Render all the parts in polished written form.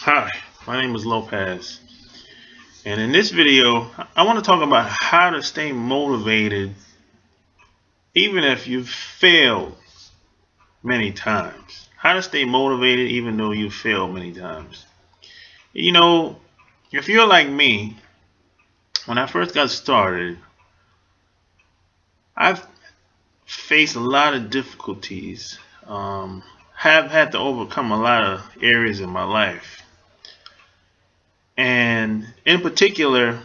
Hi, my name is Lopez, and in this video, I want to talk about how to stay motivated even if you've failed many times. How to stay motivated even though you've failed many times. You know, if you're like me, when I first got started, I've faced a lot of difficulties, have had to overcome a lot of areas in my life. And in particular,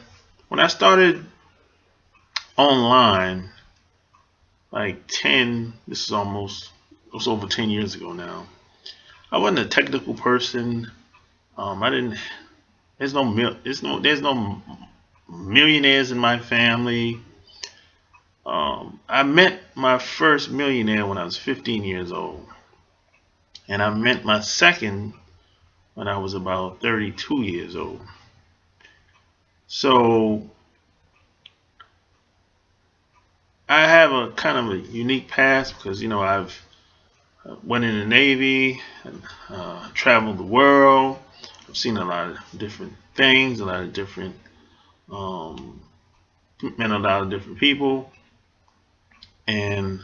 when I started online, like 10, this is it's over 10 years ago now. I wasn't a technical person. I didn't, there's no millionaires in my family. I met my first millionaire when I was 15 years old. And I met my second when I was about 32 years old. So I have a kind of a unique past because, I've went in the Navy, and, traveled the world. I've seen a lot of different things, a lot of different, um, met a lot of different people. And,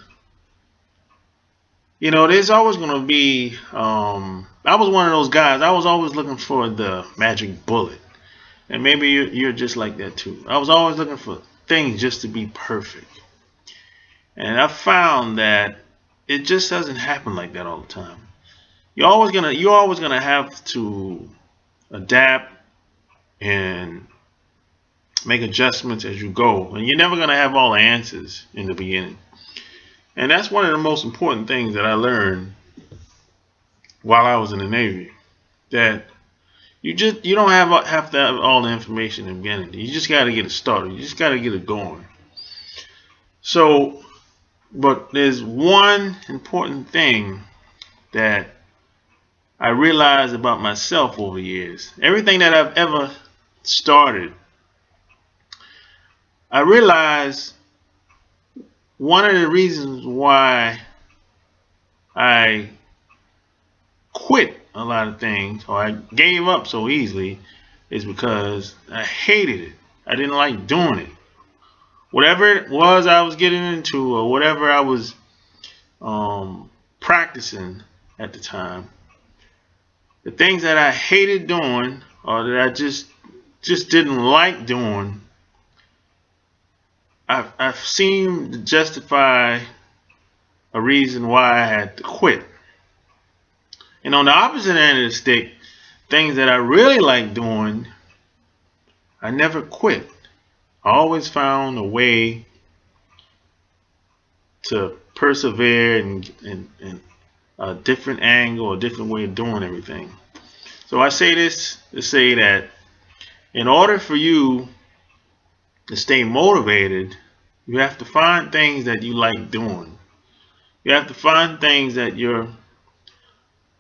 there's always going to be, I was one of those guys, I was always looking for the magic bullet. And maybe you're just like that too. I was always looking for things just to be perfect. And I found that it just doesn't happen like that all the time. You're always gonna have to adapt and make adjustments as you go, and you're never gonna have all the answers in the beginning. And that's one of the most important things that I learned while I was in the Navy. That you don't have to have all the information in the beginning. You just got to get it started. You just got to get it going. So, but there's one important thing that I realized about myself over the years. Everything that I've ever started, I realized one of the reasons why I quit a lot of things or I gave up so easily is because I hated it. I didn't like doing it. Whatever it was I was getting into or whatever I was practicing at the time, the things that I hated doing or that I just didn't like doing, I've seen to justify a reason why I had to quit. And on the opposite end of the stick, things that I really like doing, I never quit. I always found a way to persevere and a different angle, a different way of doing everything. So I say this to say that in order for you to stay motivated, you have to find things that you like doing. You have to find things that you're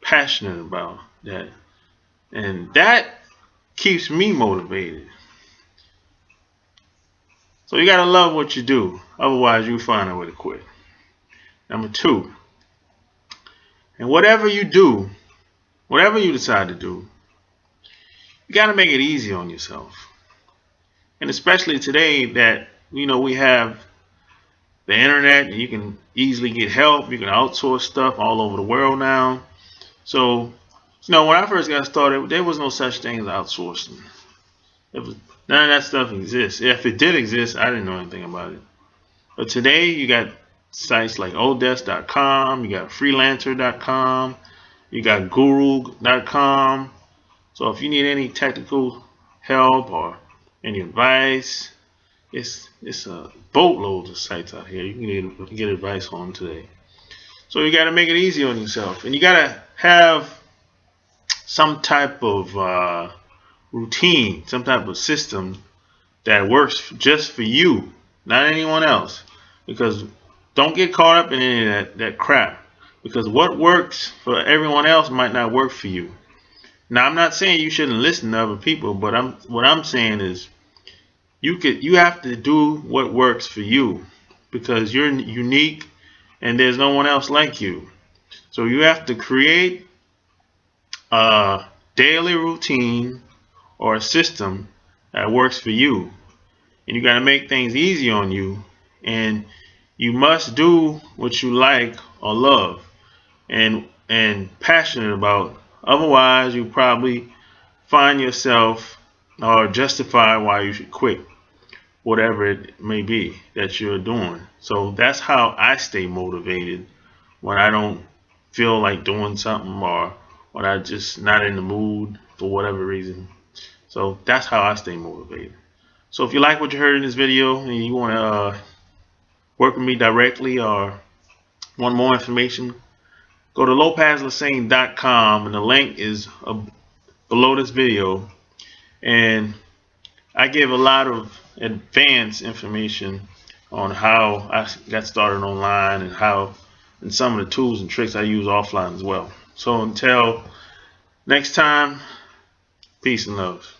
passionate about. That keeps me motivated. So you gotta love what you do. Otherwise you find a way to quit. Number two, and whatever you do, whatever you decide to do, you gotta make it easy on yourself. And especially today that we have the internet and you can easily get help. You can outsource stuff all over the world now. So, when I first got started, there was no such thing as outsourcing. None of that stuff exists. If it did exist, I didn't know anything about it. But today, you got sites like Odesk.com, you got Freelancer.com, you got Guru.com. So if you need any technical help or any advice, it's a boatload of sites out here. You can get advice on today. So you got to make it easy on yourself, and you got to have some type of routine, some type of system that works just for you, not anyone else. Because don't get caught up in any of that crap. Because what works for everyone else might not work for you. Now I'm not saying you shouldn't listen to other people, but what I'm saying is you have to do what works for you because you're unique and there's no one else like you. So you have to create daily routine or a system that works for you. And you got to make things easy on you. And you must do what you like or love and passionate about. Otherwise, you probably find yourself or justify why you should quit whatever it may be that you're doing. So that's how I stay motivated when I don't feel like doing something or when I just not in the mood for whatever reason. So that's how I stay motivated. So if you like what you heard in this video and you want to work with me directly or want more information, go to lopezlassane.com and the link is below this video. And I give a lot of advanced information on how I got started online and some of the tools and tricks I use offline as well. So until next time, peace and love.